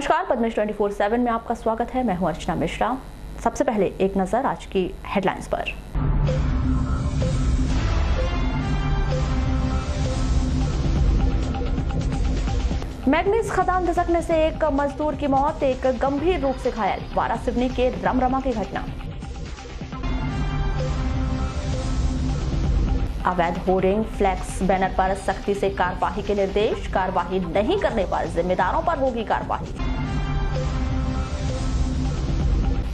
नमस्कार, पद्मेश 24/7 में आपका स्वागत है। मैं हूं अर्चना मिश्रा। सबसे पहले एक नजर आज की हेडलाइंस पर। मैग्नीज खदान धसकने से एक मजदूर की मौत, एक गंभीर रूप से घायल। वारासिवनी के रमरमा की घटना। अवैध होर्डिंग, फ्लैक्स बैनर पर सख्ती से कार्यवाही के निर्देश। कार्यवाही नहीं करने पर जिम्मेदारों पर होगी कार्यवाही।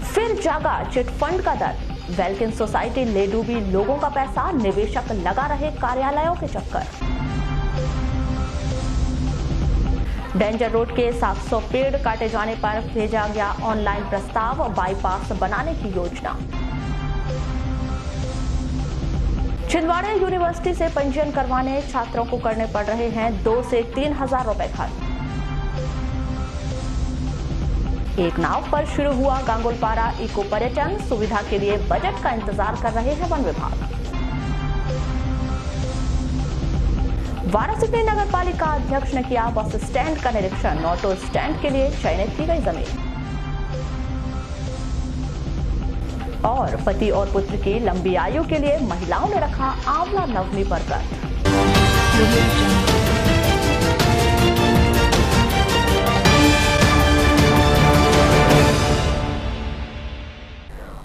फिर जागा चिट फंड का दर। वेलकिन सोसाइटी ले डूबी लोगों का पैसा, निवेशक लगा रहे कार्यालयों के चक्कर। डेंजर रोड के 700 पेड़ काटे जाने पर भेजा गया ऑनलाइन प्रस्ताव, बाईपास बनाने की योजना। छिंदवाड़ा यूनिवर्सिटी से पंजीयन करवाने छात्रों को करने पड़ रहे हैं 2 से 3 हजार रुपए खर्च। एक नाव पर शुरू हुआ गांगुलपारा इको पर्यटन, सुविधा के लिए बजट का इंतजार कर रहे हैं वन विभाग। वारासिवनी नगर पालिका अध्यक्ष ने किया बस स्टैंड का निरीक्षण, ऑटो स्टैंड के लिए चयनित की गई जमीन। और पति और पुत्र की लंबी आयु के लिए महिलाओं ने रखा आंवला नवमी पर व्रत।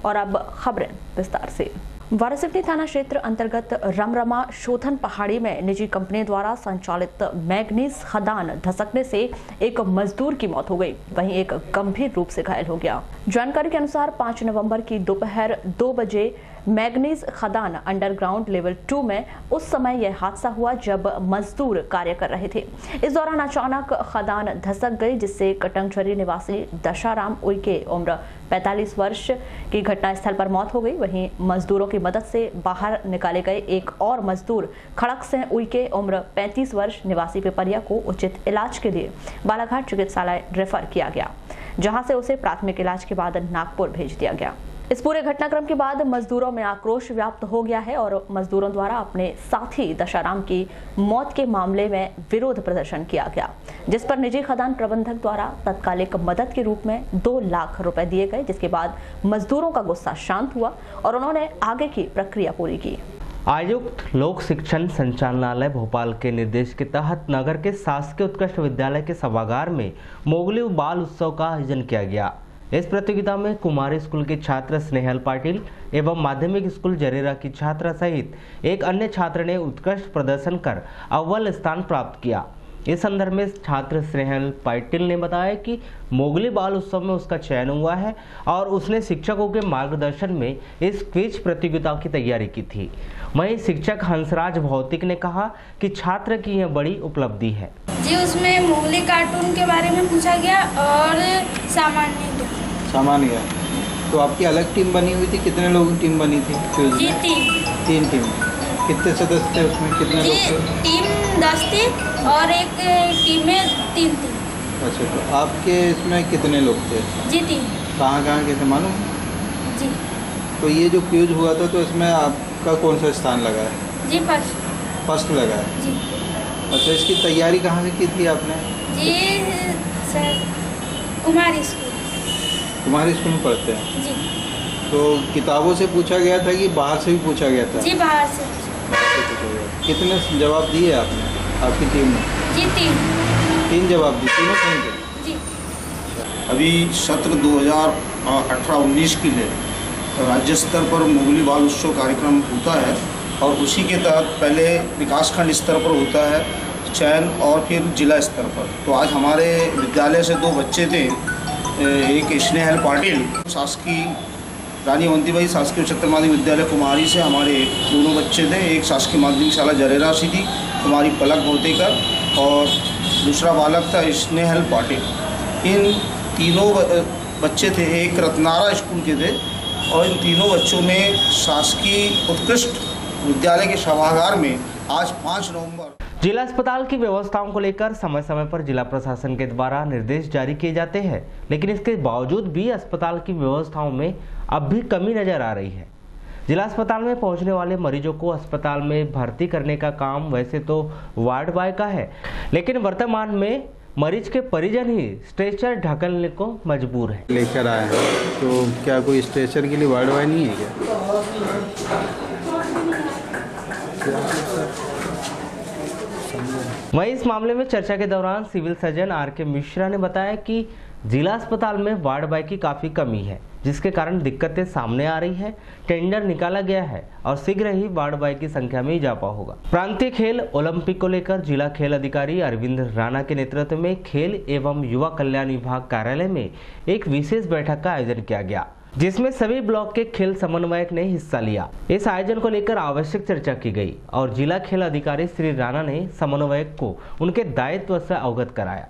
और अब खबरें विस्तार से। वारासिवनी थाना क्षेत्र अंतर्गत रमरमा शोधन पहाड़ी में निजी कंपनी द्वारा संचालित मैग्नीज खदान धसकने से एक मजदूर की मौत हो गई, वहीं एक गंभीर रूप से घायल हो गया। जानकारी के अनुसार 5 नवंबर की दोपहर 2 बजे मैग्नीज खदान अंडरग्राउंड लेवल 2 में उस समय यह हादसा हुआ जब मजदूर कार्य कर रहे थे। इस दौरान अचानक खदान धसक गई, जिससे कटंगझरी निवासी दशाराम उइके उम्र 45 वर्ष की घटनास्थल पर मौत हो गई। वहीं मजदूरों की मदद से बाहर निकाले गए एक और मजदूर खड़क सिंह उइके उम्र 35 वर्ष निवासी पिपरिया को उचित इलाज के लिए बालाघाट चिकित्सालय रेफर किया गया, जहां से उसे प्राथमिक इलाज के बाद नागपुर भेज दिया गया। इस पूरे घटनाक्रम के बाद मजदूरों में आक्रोश व्याप्त हो गया है और मजदूरों द्वारा अपने साथी दशाराम की मौत के मामले में विरोध प्रदर्शन किया गया, जिस पर निजी खदान प्रबंधक द्वारा तत्कालिक मदद के रूप में 2 लाख रुपए दिए गए, जिसके बाद मजदूरों का गुस्सा शांत हुआ और उन्होंने आगे की प्रक्रिया पूरी की। आयुक्त लोक शिक्षण संचालनालय भोपाल के निर्देश के तहत नगर के शासकीय उत्कृष्ट विद्यालय के सभागार में मोगली बाल उत्सव का आयोजन किया गया। इस प्रतियोगिता में कुमारी स्कूल के छात्र स्नेहल पाटिल एवं माध्यमिक स्कूल जरेरा की छात्रा सहित एक अन्य छात्र ने उत्कृष्ट प्रदर्शन कर अव्वल स्थान प्राप्त किया। इस संदर्भ में छात्र स्नेहल पाटिल ने बताया कि मोगली बाल उत्सव में उसका चयन हुआ है और उसने शिक्षकों के मार्गदर्शन में इस क्विज प्रतियोगिता की तैयारी की थी। वहीं शिक्षक हंसराज भौतिक ने कहा कि छात्र की यह बड़ी उपलब्धि है। जी, उसमें मोगली कार्टून के बारे में पूछा गया और सामान्य। तो आपकी अलग टीम बनी हुई थी, कितने लोगों की टीम बनी थी? जी, 3 टीम। कितने सदस्य थे उसमें, कितने लोग थे? टीम 10 थी और एक टीम में 3 थी। अच्छा, तो आपके इसमें कितने लोग थे? जी, 3। कहाँ के थे मालूम? जी। तो ये जो क्विज हुआ था तो इसमें आपका कौन सा स्थान लगा है? जी, फर्स्ट लगा है। जी। अच्छा, इसकी तैयारी कहाँ से की थी आपने? जी सर, कुमारी स्कूल में पढ़ते हैं। जी। तो किताबों से पूछा गया था कि बाहर से भी पूछा गया था? जी, बाहर से पूछा गया। कितने जवाब दिए आपने, आपकी टीम ने? जी, 3 जवाब दिए, तीनों सही थे। जी। अभी सत्र 2018-19 के लिए राज्य स्तर पर मोगली बाल उत्सव कार्यक्रम होता है और उसी के तहत पहले विकासखंड स्तर पर होता है चयन और फिर जिला स्तर पर। तो आज हमारे विद्यालय से 2 बच्चे थे, एक स्नेहल पाटिल शासकीय रानी अवंतीबाई शासकीय उच्चतर माध्यमिक विद्यालय कुमारी से हमारे दोनों बच्चे थे, एक शासकीय माध्यमिक शाला जरेरा से थी कुमारी पलक भौतेकर और दूसरा बालक था स्नेहल पाटिल। इन तीनों बच्चे थे, एक रत्नारा स्कूल के थे और इन तीनों बच्चों ने शासकीय उत्कृष्ट विद्यालय के सभागार में आज 5 नवंबर जिला अस्पताल की व्यवस्थाओं को लेकर समय समय पर जिला प्रशासन के द्वारा निर्देश जारी किए जाते हैं, लेकिन इसके बावजूद भी अस्पताल की व्यवस्थाओं में अब भी कमी नजर आ रही है। जिला अस्पताल में पहुंचने वाले मरीजों को अस्पताल में भर्ती करने का काम वैसे तो वार्ड बॉय का है, लेकिन वर्तमान में मरीज के परिजन ही स्ट्रेचर ढकलने को मजबूर हैं। लेकर आए हैं, तो क्या कोई स्ट्रेचर के लिए वार्ड वाई नहीं है क्या? वहीं इस मामले में चर्चा के दौरान सिविल सर्जन आर.के. मिश्रा ने बताया कि जिला अस्पताल में वार्ड बॉय की काफी कमी है, जिसके कारण दिक्कतें सामने आ रही है। टेंडर निकाला गया है और शीघ्र ही वार्ड बॉय की संख्या में इजाफा होगा। प्रांतीय खेल ओलंपिक को लेकर जिला खेल अधिकारी अरविंद राणा के नेतृत्व में खेल एवं युवा कल्याण विभाग कार्यालय में एक विशेष बैठक का आयोजन किया गया, जिसमें सभी ब्लॉक के खेल समन्वयक ने हिस्सा लिया। इस आयोजन को लेकर आवश्यक चर्चा की गई और जिला खेल अधिकारी श्री राणा ने समन्वयक को उनके दायित्व से अवगत कराया।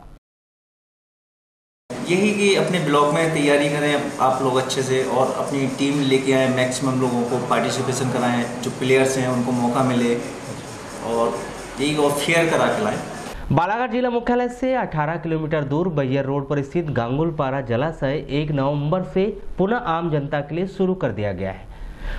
यही कि अपने ब्लॉक में तैयारी करें आप लोग अच्छे से और अपनी टीम लेके आएँ, मैक्सिमम लोगों को पार्टिसिपेशन कराएं, जो प्लेयर्स हैं उनको मौका मिले और यही और फेयर करा के लाएं। बालाघाट जिला मुख्यालय से 18 किलोमीटर दूर बैयर रोड पर स्थित गांगुलपारा जलाशय 1 नवंबर से पुनः आम जनता के लिए शुरू कर दिया गया है।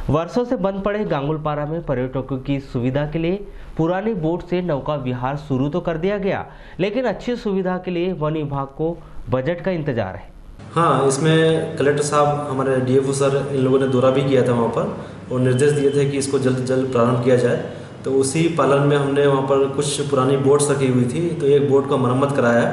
वर्षों से बंद पड़े गांगुलपारा में पर्यटकों की सुविधा के लिए पुरानी बोट से नौका विहार शुरू तो कर दिया गया, लेकिन अच्छी सुविधा के लिए वन विभाग को बजट का इंतजार है। हाँ, इसमें कलेक्टर साहब, हमारे डीएफओ सर, इन लोगों ने दौरा भी किया था वहाँ पर और निर्देश दिए थे कि इसको जल्द से जल्द प्रारंभ किया जाए। तो उसी पालन में हमने वहाँ पर कुछ पुरानी बोट्स रखी हुई थी, तो एक बोट का मरम्मत कराया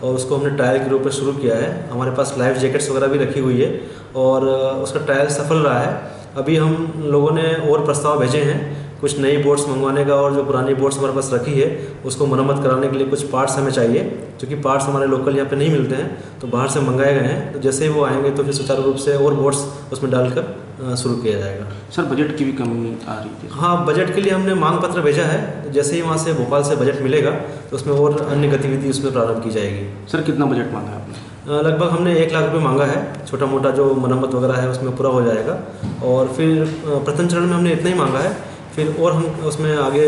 और उसको हमने ट्रायल के रूप में शुरू किया है। हमारे पास लाइफ जैकेट्स वगैरह भी रखी हुई है और उसका ट्रायल सफल रहा है। अभी हम लोगों ने और प्रस्ताव भेजे हैं कुछ नई बोट्स मंगवाने का, और जो पुरानी बोट्स हमारे पास रखी है उसको मरम्मत कराने के लिए कुछ पार्ट्स हमें चाहिए, क्योंकि पार्ट्स हमारे लोकल यहाँ पे नहीं मिलते हैं, तो बाहर से मंगाए गए हैं। तो जैसे ही वो आएंगे तो फिर सुचारू रूप से और बोट्स उसमें डालकर शुरू किया जाएगा। सर, बजट की भी कमी आ रही थी। हाँ, बजट के लिए हमने मांग पत्र भेजा है, तो जैसे ही वहाँ से भोपाल से बजट मिलेगा तो उसमें और अन्य गतिविधि उसमें प्रारंभ की जाएगी। सर, कितना बजट मांगा है आपने? लगभग हमने 1 लाख रुपये मांगा है। छोटा मोटा जो मरम्मत वगैरह है उसमें पूरा हो जाएगा और फिर प्रथम चरण में हमने इतना ही मांगा है, फिर और हम उसमें आगे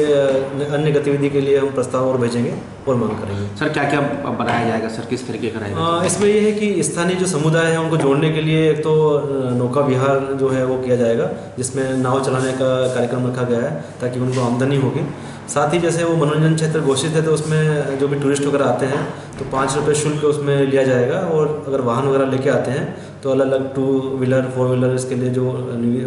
अन्य गतिविधि के लिए हम प्रस्ताव और भेजेंगे और मांग करेंगे। सर, क्या क्या बनाया जाएगा सर, किस तरीके का रहेगा? इसमें यह है कि स्थानीय जो समुदाय है उनको जोड़ने के लिए एक तो नौका विहार जो है वो किया जाएगा, जिसमें नाव चलाने का कार्यक्रम रखा गया है ताकि उनको आमदनी होगी। साथ ही जैसे वो मनोरंजन क्षेत्र घोषित है तो उसमें जो भी टूरिस्ट वगैरह आते हैं तो 5 रुपये शुल्क उसमें लिया जाएगा, और अगर वाहन वगैरह लेके आते हैं तो अलग अलग 2 व्हीलर 4 व्हीलर इसके लिए जो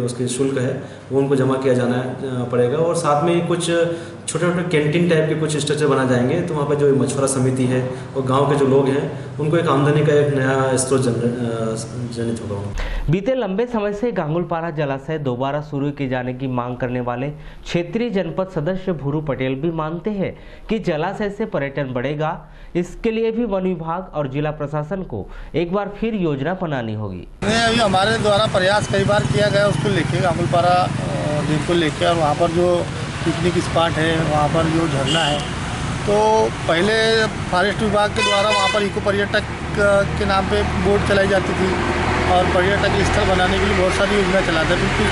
उसके शुल्क है वो उनको जमा किया जाना पड़ेगा। और साथ में कुछ छोटे छोटे कैंटीन टाइप के कुछ स्ट्रक्चर बना जाएंगे, तो वहाँ पर जो मछुआरा समिति है और गांव के जो लोग हैं उनको एक आमदनी का एक नया स्रोत जनित होगा। बीते लंबे समय से गांगुलपारा जलाशय दोबारा शुरू किए जाने की मांग करने वाले क्षेत्रीय जनपद सदस्य भूरू पटेल भी मानते हैं कि जलाशय से पर्यटन बढ़ेगा। इसके लिए भी वन विभाग और जिला प्रशासन को एक बार फिर योजना बनानी होगी। अभी हमारे द्वारा प्रयास कई बार किया गया उसको लेके, गांगुलपारा द्वीप को लेके, और वहाँ पर जो पिकनिक स्पॉट है, वहाँ पर जो झरना है, तो पहले फॉरेस्ट विभाग के द्वारा वहाँ पर इको पर्यटक के नाम पे बोट चलाई जाती थी और पर्यटक स्थल बनाने के लिए बहुत सारी योजना चलाते थे, फिर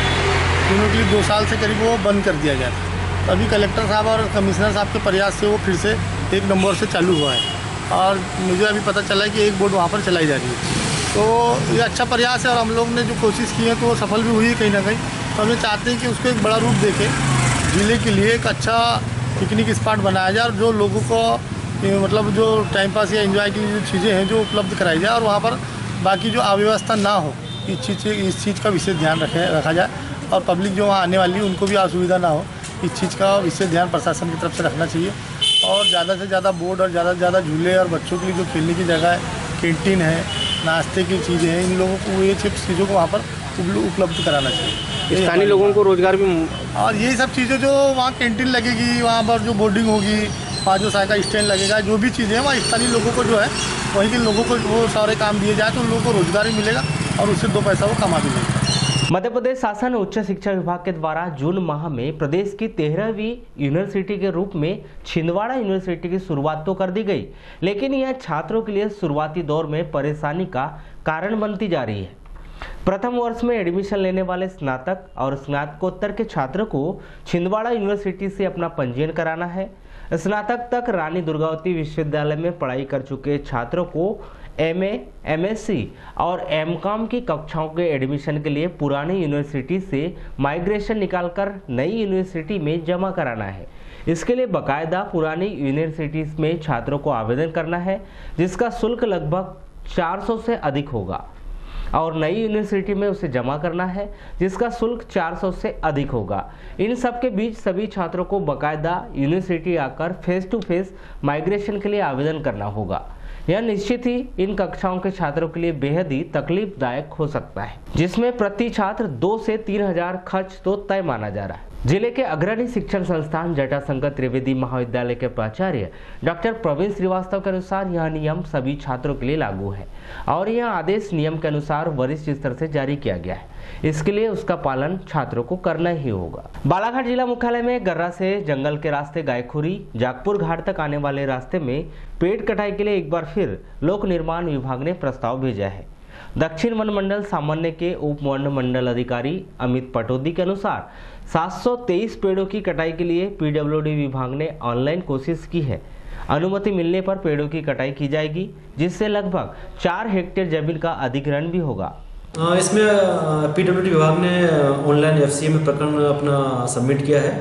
तीनों के लिए 2 साल से करीब वो बंद कर दिया गया था। अभी कलेक्टर साहब और कमिश्नर साहब के प्रयास से वो फिर से 1 नवंबर से चालू हुआ है और मुझे अभी पता चला है कि एक बोट वहाँ पर चलाई जा रही है। तो ये अच्छा प्रयास है और हम लोग ने जो कोशिश की है तो वो सफल भी हुई है कहीं ना कहीं। तो हम चाहते हैं कि उसको एक बड़ा रूप देके ज़िले के लिए एक अच्छा पिकनिक स्पॉट बनाया जाए और जो लोगों को मतलब जो टाइम पास या एंजॉय की जो चीज़ें हैं जो उपलब्ध कराई जाए, और वहाँ पर बाकी जो अव्यवस्था ना हो इस चीज़ का विशेष ध्यान रखा जाए, और पब्लिक जो वहाँ आने वाली है उनको भी असुविधा ना हो, इस चीज़ का विशेष ध्यान प्रशासन की तरफ से रखना चाहिए। और ज़्यादा से ज़्यादा बोर्ड और ज़्यादा से ज़्यादा झूले और बच्चों के लिए जो खेलने की जगह है, कैंटीन है, नाश्ते की चीज़ें हैं, इन लोगों को ये चीज़ों को वहाँ पर उपलब्ध कराना चाहिए। स्थानीय लोगों को रोजगार भी, और यही सब चीज़ें जो वहाँ कैंटीन लगेगी, वहाँ पर जो बोर्डिंग होगी, वहाँ जो साइकिल स्टैंड लगेगा, जो भी चीज़ें हैं वहाँ स्थानीय लोगों को जो है वहीं के लोगों को वो सारे काम दिए जाए तो उन लोगों को रोजगार भी मिलेगा और उससे 2 पैसा वो कमा भी लेगा। मध्य प्रदेश शासन उच्च शिक्षा विभाग के द्वारा जून माह में प्रदेश की 13वीं यूनिवर्सिटी के रूप में छिंदवाड़ा यूनिवर्सिटी की शुरुआत तो कर दी गई, लेकिन यह छात्रों के लिए शुरुआती दौर में परेशानी का कारण बनती जा रही है। प्रथम वर्ष में एडमिशन लेने वाले स्नातक और स्नातकोत्तर के छात्रों को छिंदवाड़ा यूनिवर्सिटी से अपना पंजीयन कराना है। स्नातक तक रानी दुर्गावती विश्वविद्यालय में पढ़ाई कर चुके छात्रों को MA, MSc और MCOM की कक्षाओं के एडमिशन के लिए पुरानी यूनिवर्सिटी से माइग्रेशन निकालकर नई यूनिवर्सिटी में जमा कराना है। इसके लिए बाकायदा पुरानी यूनिवर्सिटीज में छात्रों को आवेदन करना है, जिसका शुल्क लगभग 400 से अधिक होगा, और नई यूनिवर्सिटी में उसे जमा करना है, जिसका शुल्क 400 से अधिक होगा। इन सब के बीच सभी छात्रों को बाकायदा यूनिवर्सिटी आकर फेस टू फेस माइग्रेशन के लिए आवेदन करना होगा। यह निश्चित ही इन कक्षाओं के छात्रों के लिए बेहद ही तकलीफदायक हो सकता है, जिसमें प्रति छात्र 2 से 3 हजार खर्च तो तय माना जा रहा है। जिले के अग्रणी शिक्षण संस्थान जटाशंकर त्रिवेदी महाविद्यालय के प्राचार्य डॉक्टर प्रवीण श्रीवास्तव के अनुसार यह नियम सभी छात्रों के लिए लागू है और यह आदेश नियम के अनुसार वरिष्ठ स्तर से जारी किया गया है। इसके लिए उसका पालन छात्रों को करना ही होगा। बालाघाट जिला मुख्यालय में गर्रा से जंगल के रास्ते गायखुरी जागपुर घाट तक आने वाले रास्ते में पेड़ कटाई के लिए एक बार फिर लोक निर्माण विभाग ने प्रस्ताव भेजा है। दक्षिण वन मंडल सामान्य के उप वन मंडल अधिकारी अमित पटौदी के अनुसार 723 पेड़ों की कटाई के लिए पीडब्ल्यूडी विभाग ने ऑनलाइन कोशिश की है। अनुमति मिलने पर पेड़ों की कटाई की जाएगी, जिससे लगभग 4 हेक्टेयर जमीन का अधिग्रहण भी होगा। इसमें पीडब्ल्यूडी विभाग ने ऑनलाइन एफसीए में प्रकरण अपना सबमिट किया है,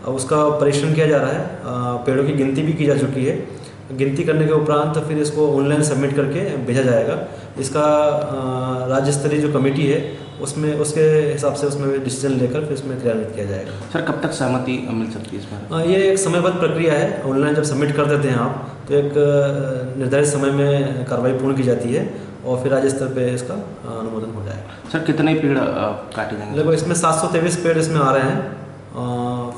उसका परीक्षण किया जा रहा है। पेड़ों की गिनती भी की जा चुकी है। गिनती करने के उपरांत फिर इसको ऑनलाइन सबमिट करके भेजा जाएगा। इसका राज्य स्तरीय जो कमेटी है उसमें उसके हिसाब से उसमें डिसीजन लेकर फिर उसमें क्रियान्वित किया जाएगा। सर कब तक सहमति मिल सकती है इस पर? ये एक समयबद्ध प्रक्रिया है। ऑनलाइन जब सबमिट कर देते हैं आप तो एक निर्धारित समय में कार्रवाई पूर्ण की जाती है और फिर राज्य स्तर पे इसका अनुमोदन हो जाएगा। सर कितने पेड़ काटे जाएंगे? लगभग इसमें 723 पेड़ इसमें आ रहे हैं।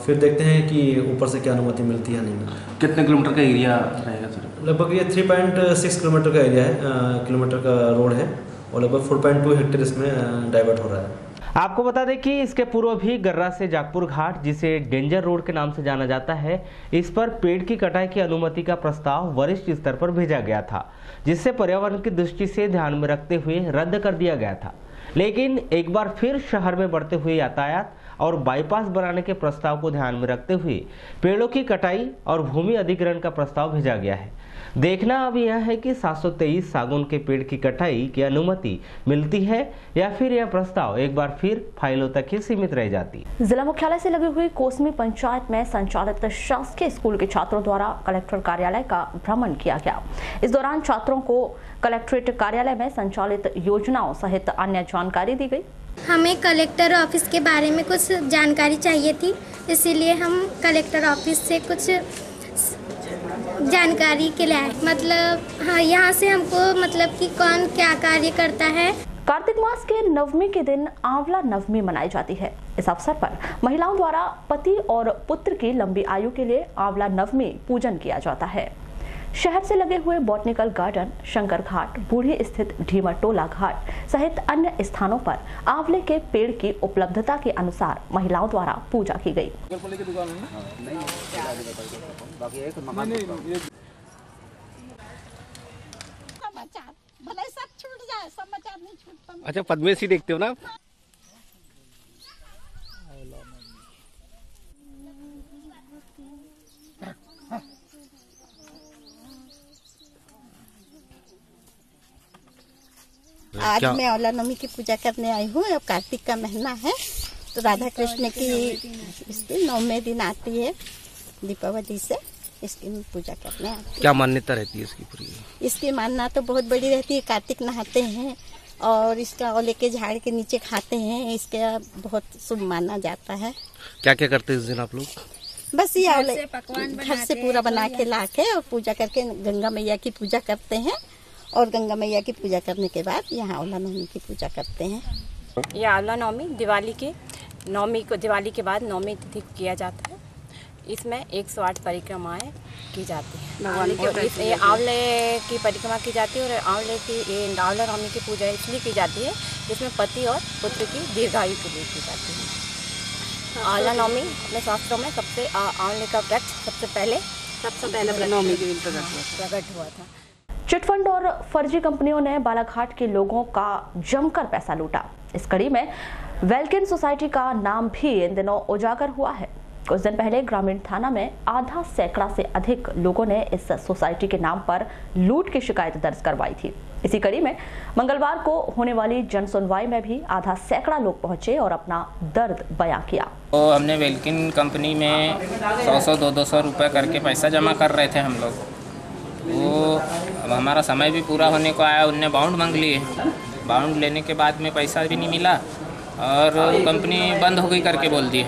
फिर देखते हैं कि ऊपर से क्या अनुमति मिलती है नहीं मिलती। कितने किलोमीटर का एरिया रहेगा सर? लगभग ये 3.6 किलोमीटर का एरिया है, किलोमीटर का रोड है और लगभग 4.2 हेक्टेयर इसमें डाइवर्ट हो रहा है। आपको बता दें कि इसके पूर्व भी गर्रा से जागपुर घाट, जिसे डेंजर रोड के नाम से जाना जाता है, इस पर पेड़ की कटाई की अनुमति का प्रस्ताव वरिष्ठ स्तर पर भेजा गया था, जिससे पर्यावरण की दृष्टि से ध्यान में रखते हुए रद्द कर दिया गया था। लेकिन एक बार फिर शहर में बढ़ते हुए यातायात और बाईपास बनाने के प्रस्ताव को ध्यान में रखते हुए पेड़ों की कटाई और भूमि अधिग्रहण का प्रस्ताव भेजा गया है। देखना अब यह है कि 723 सागौन के पेड़ की कटाई की अनुमति मिलती है या फिर यह प्रस्ताव एक बार फिर फाइलों तक ही सीमित रह जाती। जिला मुख्यालय से लगी हुई कोसमी पंचायत में संचालित शासकीय स्कूल के छात्रों द्वारा कलेक्टर कार्यालय का भ्रमण किया गया। इस दौरान छात्रों को कलेक्ट्रेट कार्यालय में संचालित योजनाओं सहित अन्य जानकारी दी गई। हमें कलेक्टर ऑफिस के बारे में कुछ जानकारी चाहिए थी, इसीलिए हम कलेक्टर ऑफिस से कुछ जानकारी के लिए आए। मतलब हाँ, यहाँ से हमको मतलब कि कौन क्या कार्य करता है। कार्तिक मास के नवमी के दिन आंवला नवमी मनाई जाती है। इस अवसर पर महिलाओं द्वारा पति और पुत्र की लंबी आयु के लिए आंवला नवमी पूजन किया जाता है। शहर से लगे हुए बॉटनिकल गार्डन, शंकर घाट, बूढ़ी स्थित ढीमर टोला घाट सहित अन्य स्थानों पर आंवले के पेड़ की उपलब्धता के अनुसार महिलाओं द्वारा पूजा की गई। अच्छा पद्मेशी देखते हो ना? आज मैं आंवला नवमी की पूजा करने आई हूँ। अब कार्तिक का महीना है तो राधा कृष्ण की इसकी 9वें दिन आती है दीपावली से, इसकी पूजा करने आती है। क्या मान्यता रहती है इसकी पूरी? इसकी मान्यता तो बहुत बड़ी रहती है। कार्तिक नहाते हैं और इसका आंवले के झाड़ के नीचे खाते हैं, इसका बहुत शुभ माना जाता है। क्या क्या करते हैं इस दिन आप लोग? बस ये आंवले घर से पूरा बना के ला के और पूजा करके गंगा मैया की पूजा करते हैं और गंगा मैया की पूजा करने के बाद यहाँ आंवला नवमी की पूजा करते हैं। ये आंवला नवमी दिवाली के बाद नवमी तिथि को किया जाता है। इसमें 108 परिक्रमाएं की जाती हैं। ये आंवले की परिक्रमा की जाती है और आंवला नवमी की पूजा इसलिए की जाती है जिसमें पति और पुत्र की दीर्घायु के लिए की जाती है। आंवला नवमी अपने शास्त्रों में आंवले का वृक्ष सबसे पहले नवमी के दिन प्रकट हुआ था। चिटफंड और फर्जी कंपनियों ने बालाघाट के लोगों का जमकर पैसा लूटा। इस कड़ी में वेलकिन सोसाइटी का नाम भी इन दिनों उजागर हुआ है। कुछ दिन पहले ग्रामीण थाना में आधा सैकड़ा से अधिक लोगों ने इस सोसाइटी के नाम पर लूट की शिकायत दर्ज करवाई थी। इसी कड़ी में मंगलवार को होने वाली जन सुनवाई में भी आधा सैकड़ा लोग पहुंचे और अपना दर्द बयां किया। तो हमने वेल्किन कंपनी में 100-200 रुपये करके पैसा जमा कर रहे थे हम लोग। वो अब हमारा समय भी पूरा होने को आया, उनने बाउंड मांग लिए। बाउंड लेने के बाद में पैसा भी नहीं मिला और कंपनी बंद हो गई करके बोल दिए।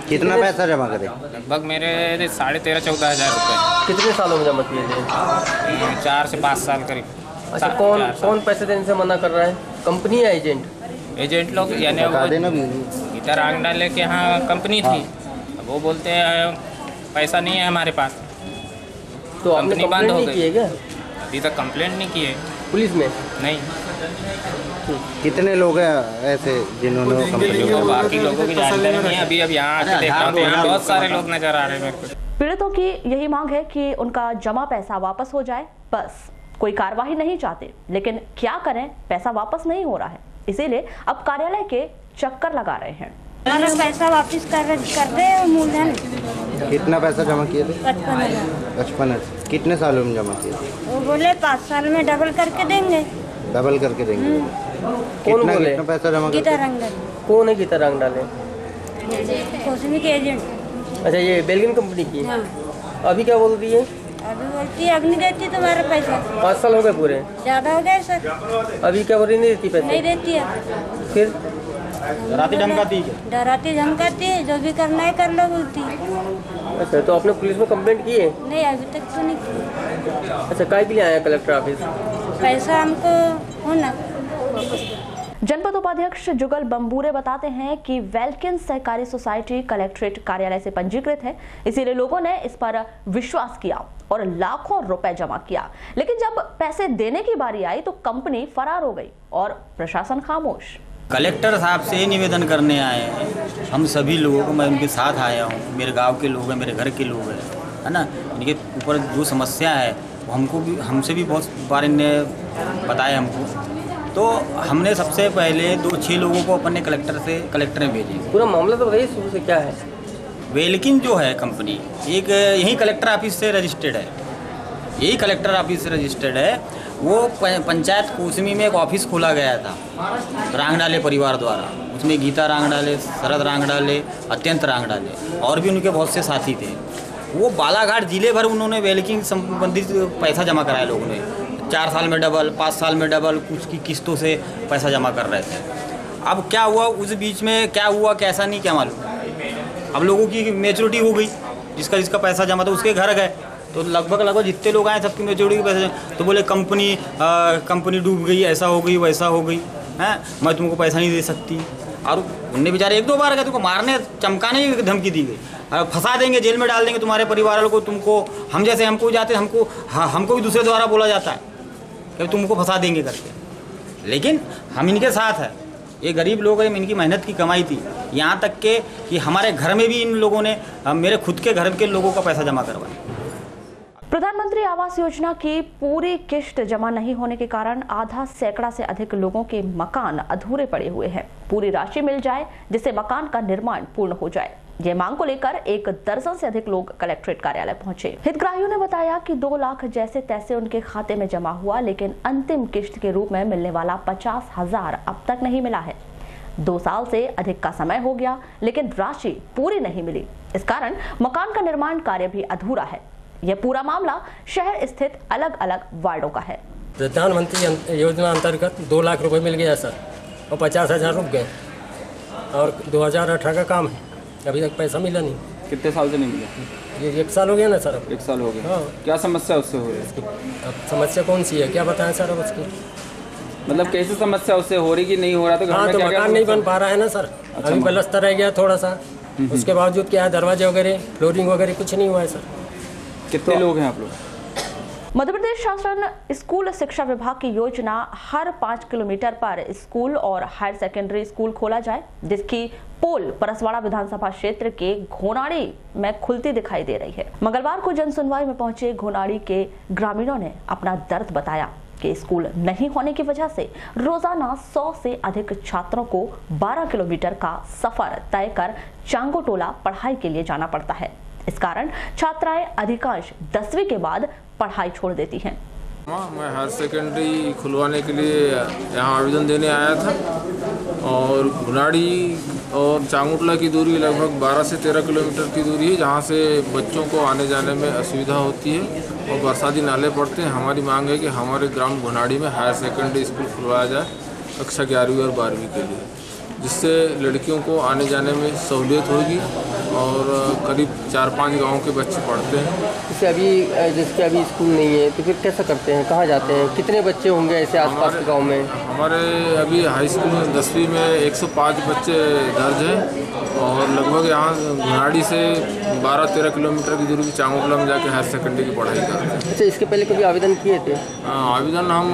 कितना पैसा जमा करे? लगभग मेरे 13,500-14 हज़ार रुपये। कितने सालों में जमा किए थे? 4 से 5 साल करीब। अच्छा, कौन पैसे देने से मना कर रहा है, कंपनी या एजेंट? एजेंट लोग, यानी गीता रांगडाले के यहाँ कंपनी थी। वो बोलते हैं पैसा नहीं है हमारे पास, तो कंपनी बंद हो गई। अभी तक कंप्लेंट नहीं की है पुलिस में? नहीं। कितने लोग हैं ऐसे जिन्होंने कंप्लेंट? बाकी लोगों की जानकारी नहीं है। अभी यहाँ आके देख रहा हूँ, यहाँ बहुत सारे लोग नजर आ रहे हैं मेरे को। पीड़ितों की यही मांग है कि उनका जमा पैसा वापस हो जाए, बस कोई कार्रवाई नहीं चाहते। लेकिन क्या करें, पैसा वापस नहीं हो रहा है, इसीलिए अब कार्यालय के चक्कर लगा रहे हैं। पैसा वापस कर दे मूलधन। कितना पैसा जमा किए थे? 55,000। कितने सालों में जमा किए थे? वो बोले 5 साल में डबल करके देंगे। डबल करके देंगे? कौन बोले? कितना पैसा जमा? गीता रांगडाले। कौन है गीता रांगडाले? कोसमी के एजेंट। अच्छा, ये बेल्गिन कंपनी की? हाँ। अभी क्या बोल रही है? अभी बोलती है अब नहीं देती तुम्हारा पैसा। 5 साल हो गए पूरे? ज़्यादा हो गए सर। अभी क्या बोल रही, नहीं देती पैसे? नहीं देती है। फिर डराती धमकाती है, जो भी करना है कर लो बोलती है। अच्छा, तो आपने पुलिस में कंप्लेंट की है? नहीं, अभी तक तो नहीं की। अच्छा, काय के लिए आया कलेक्टर ऑफिस? पैसा हमको होना। जनपद उपाध्यक्ष जुगल बम्बूरे बताते हैं कि वेल्किन सहकारी सोसाइटी कलेक्ट्रेट कार्यालय से पंजीकृत है, इसीलिए लोगों ने इस पर विश्वास किया और लाखों रुपए जमा किया। लेकिन जब पैसे देने की बारी आई तो कंपनी फरार हो गई और प्रशासन खामोश। कलेक्टर साहब से निवेदन करने आए हैं हम सभी लोगों को। मैं उनके साथ आया हूँ, मेरे गांव के लोग हैं, मेरे घर के लोग हैं, है ना। इनके ऊपर जो समस्या है वो हमको भी, हमसे भी बहुत बार इनने बताया हमको। तो हमने सबसे पहले 2-6 लोगों को अपने कलेक्टर ने भेजे। पूरा मामला तो बताइए शुरू से क्या है। वेल्किन जो है कंपनी, एक यही कलेक्टर ऑफिस से रजिस्टर्ड है, यही कलेक्टर ऑफिस से रजिस्टर्ड है। वो पंचायत कोसमी में एक ऑफिस खोला गया था रांगडाले परिवार द्वारा। उसमें गीता रांगडाले, शरद रांगडाले, अत्यंत रांगडाले और भी उनके बहुत से साथी थे। वो बालाघाट जिले भर उन्होंने वेल्किन संबंधित पैसा जमा कराया लोगों ने। 4 साल में डबल, 5 साल में डबल, कुछ की किस्तों से पैसा जमा कर रहे थे। अब क्या हुआ उस बीच में, क्या हुआ कैसा नहीं क्या मालूम। अब लोगों की मैच्योरिटी हो गई, जिसका पैसा जमा था उसके घर गए तो लगभग जितने लोग आए सबकी मैच्योरिटी के पैसे, तो बोले कंपनी डूब गई, ऐसा हो गई वैसा हो गई है, मैं तुमको पैसा नहीं दे सकती। और उनने बेचारे 1-2 बार गए, तुमको मारने चमकाने की धमकी दी गई, फंसा देंगे, जेल में डाल देंगे तुम्हारे परिवार वालों को, तुमको हम जैसे हमको जाते हमको भी दूसरे द्वारा बोला जाता है कि तुमको फंसा देंगे करके। लेकिन हम इनके साथ हैं, ये गरीब लोग हैं, इनकी मेहनत की कमाई थी। यहाँ तक के कि हमारे घर में भी इन लोगों ने, मेरे खुद के घर के लोगों का पैसा जमा करवाया। प्रधानमंत्री आवास योजना की पूरी किश्त जमा नहीं होने के कारण आधा सैकड़ा से अधिक लोगों के मकान अधूरे पड़े हुए हैं। पूरी राशि मिल जाए जिससे मकान का निर्माण पूर्ण हो जाए, ये मांग को लेकर 1 दर्जन से अधिक लोग कलेक्ट्रेट कार्यालय पहुंचे। हितग्राहियों ने बताया कि 2 लाख जैसे तैसे उनके खाते में जमा हुआ, लेकिन अंतिम किश्त के रूप में मिलने वाला 50,000 अब तक नहीं मिला है। 2 साल से अधिक का समय हो गया, लेकिन राशि पूरी नहीं मिली। इस कारण मकान का निर्माण कार्य भी अधूरा है। यह पूरा मामला शहर स्थित अलग अलग वार्डों का है। प्रधानमंत्री योजना अंतर्गत 2 लाख रुपए मिल गया सर, और 50,000 रुक गए, और 2018 का काम है, अभी तक पैसा मिला नहीं। कितने साल से नहीं मिला? ये 1 साल हो गया ना सर। 1 साल हो गया। हाँ। क्या समस्या उससे हो रही है? अब समस्या कौन सी है, क्या बताएं सर अब उसकी? मतलब कैसे समस्या उससे हो रही कि नहीं हो रहा? तो हाँ, तो मकान नहीं बन पा रहा है ना सर। अच्छा, अभी प्लास्टर रह गया थोड़ा सा, उसके बावजूद क्या है, दरवाजे वगैरह, फ्लोरिंग वगैरह कुछ नहीं हुआ है सर। कितने लोग हैं आप लोग? मध्य प्रदेश शासन स्कूल शिक्षा विभाग की योजना हर 5 किलोमीटर पर स्कूल और हायर सेकेंडरी स्कूल खोला जाए, जिसकी पोल परसवाड़ा विधानसभा क्षेत्र के घोनाड़ी में खुलती दिखाई दे रही है। मंगलवार को जन सुनवाई में पहुंचे घोनाड़ी के ग्रामीणों ने अपना दर्द बताया। कि स्कूल नहीं होने की वजह से रोजाना 100 से अधिक छात्रों को 12 किलोमीटर का सफर तय कर चांगोटोला पढ़ाई के लिए जाना पड़ता है। इस कारण छात्राएं अधिकांश 10वीं के बाद पढ़ाई छोड़ देती हैं। मैं हायर सेकेंडरी खुलवाने के लिए यहाँ आवेदन देने आया था और गुनाड़ी और चांगोटोला की दूरी लगभग 12 से 13 किलोमीटर की दूरी है, जहाँ से बच्चों को आने जाने में असुविधा होती है और बरसाती नाले पड़ते हैं। हमारी मांग है कि हमारे ग्राम गुनाड़ी में हायर सेकेंडरी स्कूल खुलवाया जाए कक्षा 11वीं और 12वीं के लिए, जिससे लड़कियों को आने जाने में सहूलियत होगी और करीब 4-5 गाँव के बच्चे पढ़ते हैं। जैसे अभी जिसके अभी स्कूल नहीं है तो फिर कैसा करते हैं, कहाँ जाते हैं, कितने बच्चे होंगे ऐसे आसपास के गांव में? हमारे अभी हाई स्कूल में 10वीं में 105 बच्चे दर्ज हैं और लगभग यहाँ गुनाड़ी से 12-13 किलोमीटर की दूरी की चांगोटोला में जाके हायर सेकेंडरी की पढ़ाई करते हैं। अच्छा, इसके पहले कभी आवेदन किए थे? आवेदन हम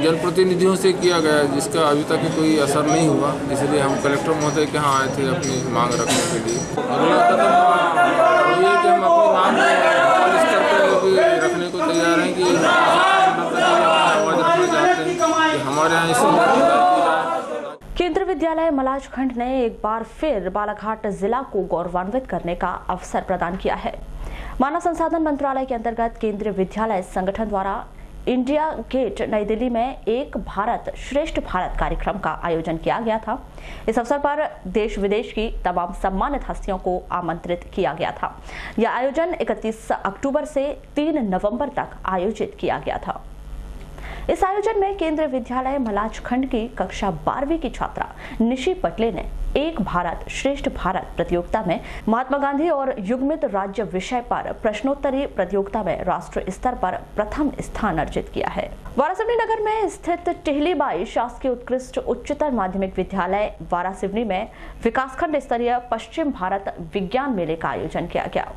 जनप्रतिनिधियों से किया गया, जिसका अभी तक कोई असर नहीं हुआ, इसलिए हम कलेक्टर महोदय के यहाँ आए थे अपनी मांग रखने के लिए। अगला कदम ये कि हम अपनी मांग लोकल स्तर पर भी रखने को तैयार हैं कि आवाज़ रखना चाहते हैं कि हमारे यहाँ इस केंद्रीय विद्यालय मलाजखंड ने एक बार फिर बालाघाट जिला को गौरवान्वित करने का अवसर प्रदान किया है। मानव संसाधन मंत्रालय के अंतर्गत केंद्रीय विद्यालय संगठन द्वारा इंडिया गेट नई दिल्ली में एक भारत श्रेष्ठ भारत कार्यक्रम का आयोजन किया गया था। इस अवसर पर देश विदेश की तमाम सम्मानित हस्तियों को आमंत्रित किया गया था। यह आयोजन 31 अक्टूबर से 3 नवंबर तक आयोजित किया गया था। इस आयोजन में केंद्रीय विद्यालय मलाजखंड की कक्षा 12वीं की छात्रा निशी पटले ने एक भारत श्रेष्ठ भारत प्रतियोगिता में महात्मा गांधी और युग्मित राज्य विषय पर प्रश्नोत्तरी प्रतियोगिता में राष्ट्रीय स्तर पर प्रथम स्थान अर्जित किया है। वारासिवनी नगर में स्थित टिहलीबाई शासकीय उत्कृष्ट उच्चतर माध्यमिक विद्यालय वारासिवनी में विकासखंड स्तरीय पश्चिम भारत विज्ञान मेले का आयोजन किया गया।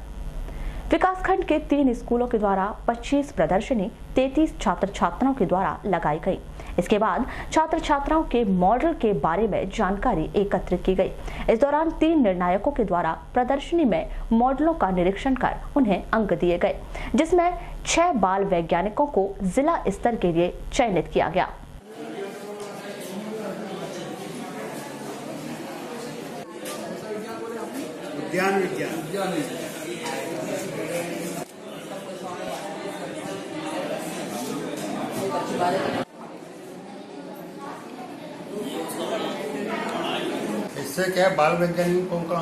विकासखंड के 3 स्कूलों के द्वारा 25 प्रदर्शनी 33 छात्र छात्राओं के द्वारा लगाई गई। इसके बाद छात्र छात्राओं के मॉडल के बारे में जानकारी एकत्रित की गई। इस दौरान 3 निर्णायकों के द्वारा प्रदर्शनी में मॉडलों का निरीक्षण कर उन्हें अंक दिए गए, जिसमें 6 बाल वैज्ञानिकों को जिला स्तर के लिए चयनित किया गया। इससे क्या बाल वैज्ञानिकों का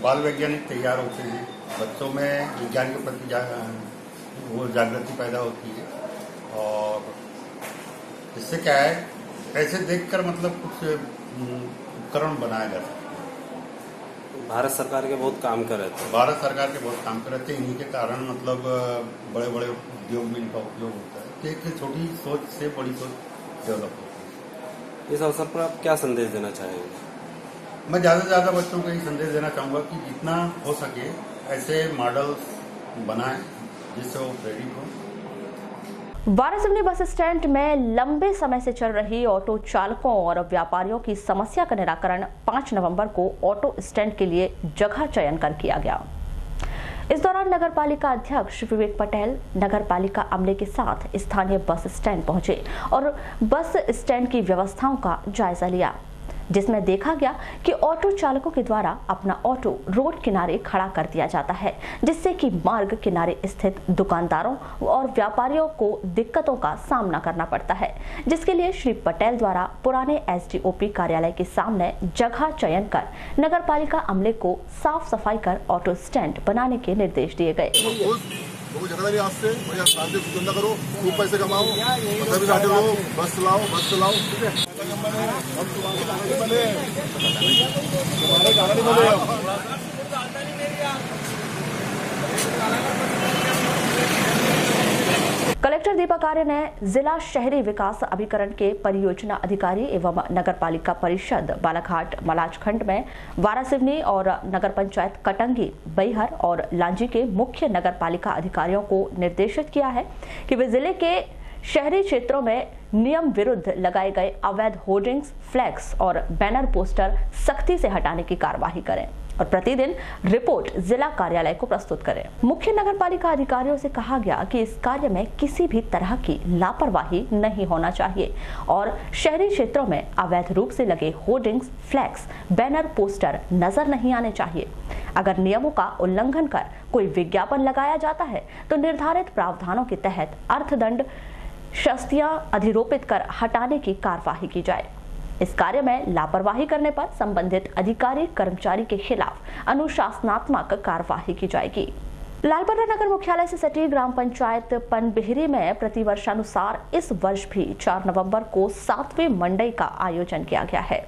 बाल वैज्ञानिक तैयार होते हैं, बच्चों में विज्ञान के प्रति वो जागृति पैदा होती है और इससे क्या है ऐसे देखकर मतलब कुछ उपकरण बनाया जाता है। भारत सरकार के बहुत काम कर रहे थे। भारत सरकार के बहुत काम कर रहे थे, इन्हीं के कारण मतलब बड़े बड़े उद्योग में इनका उपयोग होता है कि एक छोटी सोच से बड़ी सोच डेवलप होती है। इस अवसर पर आप क्या संदेश देना चाहेंगे? मैं ज़्यादा से ज़्यादा बच्चों को ये संदेश देना चाहूँगा कि जितना हो सके ऐसे मॉडल बनाएं जिससे वो प्रेरित हो। वारासिवनी बस स्टैंड में लंबे समय से चल रही ऑटो चालकों और व्यापारियों की समस्या का निराकरण 5 नवंबर को ऑटो स्टैंड के लिए जगह चयन कर किया गया। इस दौरान नगर पालिका अध्यक्ष विवेक पटेल नगर पालिका अमले के साथ स्थानीय बस स्टैंड पहुंचे और बस स्टैंड की व्यवस्थाओं का जायजा लिया, जिसमें देखा गया कि ऑटो चालकों के द्वारा अपना ऑटो रोड किनारे खड़ा कर दिया जाता है, जिससे कि मार्ग किनारे स्थित दुकानदारों और व्यापारियों को दिक्कतों का सामना करना पड़ता है, जिसके लिए श्री पटेल द्वारा पुराने एसडीओपी कार्यालय के सामने जगह चयन कर नगर पालिका अमले को साफ सफाई कर ऑटो स्टैंड बनाने के निर्देश दिए गए। झगड़ा नहीं आपसे, बढ़िया शांति से धंधा करो, खूब पैसे कमाओ, सभी बैठे रहो, बस चलाओ, ठीक है। कलेक्टर दीपक आर्य ने जिला शहरी विकास अभिकरण के परियोजना अधिकारी एवं नगर पालिका परिषद बालाघाट मलाजखंड में वारासिवनी और नगर पंचायत कटंगी, बैहर और लांजी के मुख्य नगर पालिका अधिकारियों को निर्देशित किया है कि वे जिले के शहरी क्षेत्रों में नियम विरुद्ध लगाए गए अवैध होर्डिंग्स, फ्लैक्स और बैनर पोस्टर सख्ती से हटाने की कार्यवाही करें। और प्रतिदिन रिपोर्ट जिला कार्यालय को प्रस्तुत करें। मुख्य नगर पालिका अधिकारियों से कहा गया कि इस कार्य में किसी भी तरह की लापरवाही नहीं होना चाहिए और शहरी क्षेत्रों में अवैध रूप से लगे होर्डिंग्स, फ्लैक्स, बैनर, पोस्टर नजर नहीं आने चाहिए। अगर नियमों का उल्लंघन कर कोई विज्ञापन लगाया जाता है तो निर्धारित प्रावधानों के तहत अर्थदंड शस्तियां अधिरोपित कर हटाने की कार्यवाही की जाए। इस कार्य में लापरवाही करने पर संबंधित अधिकारी कर्मचारी के खिलाफ अनुशासनात्मक कार्यवाही की जाएगी। लालपरा नगर मुख्यालय से सटी ग्राम पंचायत पनबिहरी में प्रतिवर्षानुसार इस वर्ष भी 4 नवंबर को 7वीं मंडई का आयोजन किया गया है,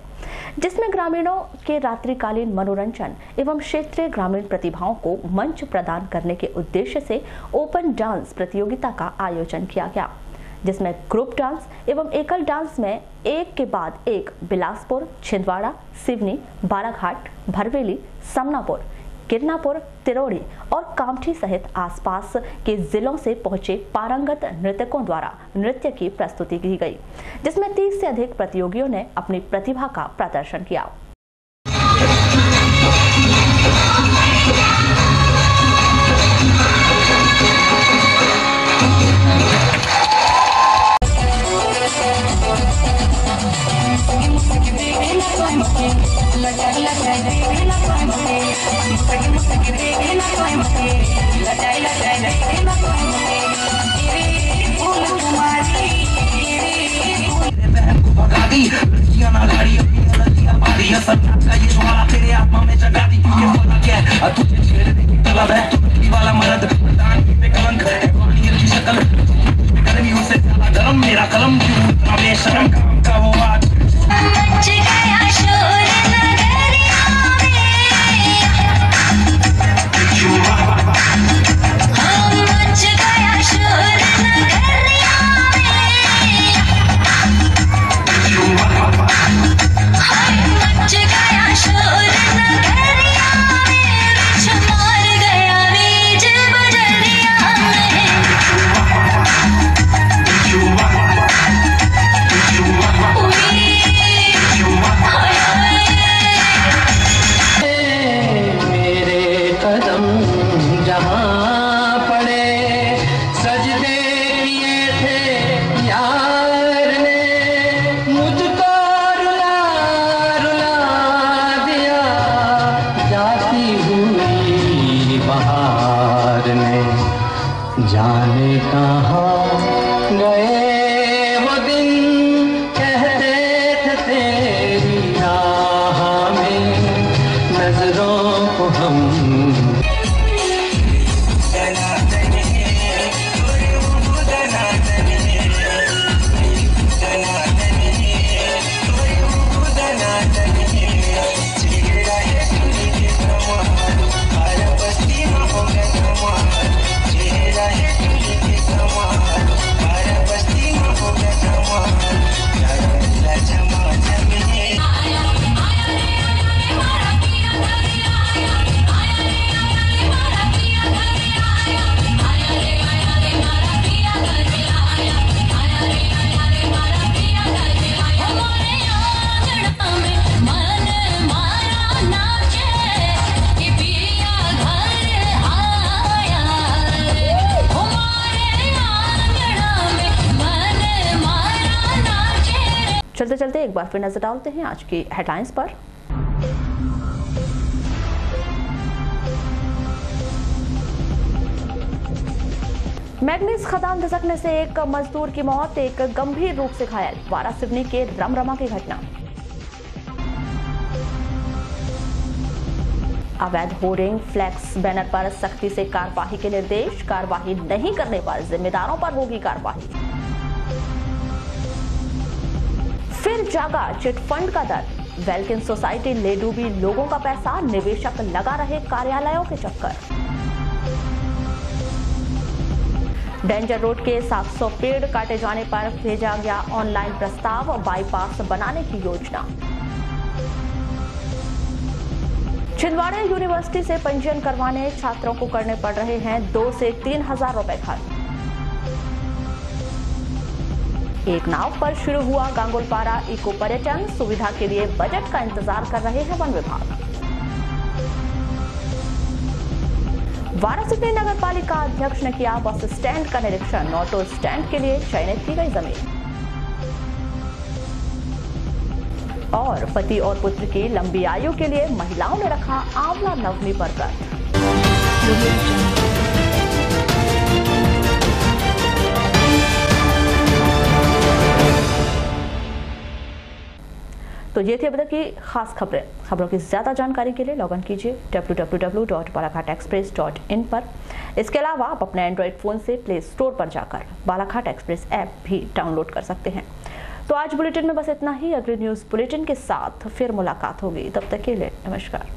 जिसमें ग्रामीणों के रात्रिकालीन मनोरंजन एवं क्षेत्रीय ग्रामीण प्रतिभाओं को मंच प्रदान करने के उद्देश्य से ओपन डांस प्रतियोगिता का आयोजन किया गया, जिसमें ग्रुप डांस एवं एकल डांस में एक के बाद एक बिलासपुर, छिंदवाड़ा, सिवनी, बालाघाट, भरवेली, समनापुर, किरनापुर, तिरोड़ी और कामठी सहित आसपास के जिलों से पहुंचे पारंगत नृत्यकों द्वारा नृत्य की प्रस्तुति की गई, जिसमें 30 से अधिक प्रतियोगियों ने अपनी प्रतिभा का प्रदर्शन किया। मेरा कलम बेशरम का वो आज जाने कहाँ गए वो दिन, कहते थे तेरी राह में नजरों को हम। चलते चलते एक बार फिर नजर डालते हैं आज की हेडलाइंस पर। मैग्नीज खदान धसकने से एक मजदूर की मौत, एक गंभीर रूप से घायल। वारासिवनी के रमरमा की घटना। अवैध होर्डिंग, फ्लैक्स, बैनर पर सख्ती से कार्यवाही के निर्देश। कार्यवाही नहीं करने पर जिम्मेदारों पर होगी कार्यवाही। फिर जागा चिटफंड का दर। वेलकिन सोसाइटी ले डूबी लोगों का पैसा, निवेशक लगा रहे कार्यालयों के चक्कर। डेंजर रोड के 700 पेड़ काटे जाने पर भेजा गया ऑनलाइन प्रस्ताव, बाईपास बनाने की योजना। छिंदवाड़ा यूनिवर्सिटी से पंजीयन करवाने छात्रों को करने पड़ रहे हैं 2 से 3 हजार रुपए खर्च। एक नाव पर शुरू हुआ गांगुलपारा इको पर्यटन, सुविधा के लिए बजट का इंतजार कर रहे हैं वन विभाग। वारासिवनी नगर पालिका अध्यक्ष ने किया बस स्टैंड का निरीक्षण। ऑटो स्टैंड के लिए चयनित की गई जमीन। और पति और पुत्र की लंबी आयु के लिए महिलाओं ने रखा आंवला नवमी पर व्रत। तो ये थी अब तक की खास खबरें। खबरों की ज्यादा जानकारी के लिए लॉग इन कीजिए www.balaghat-express.in पर। इसके अलावा आप अपने एंड्रॉइड फोन से प्ले स्टोर पर जाकर बालाघाट एक्सप्रेस ऐप भी डाउनलोड कर सकते हैं। तो आज बुलेटिन में बस इतना ही। अगले न्यूज बुलेटिन के साथ फिर मुलाकात होगी। तब तक के लिए नमस्कार।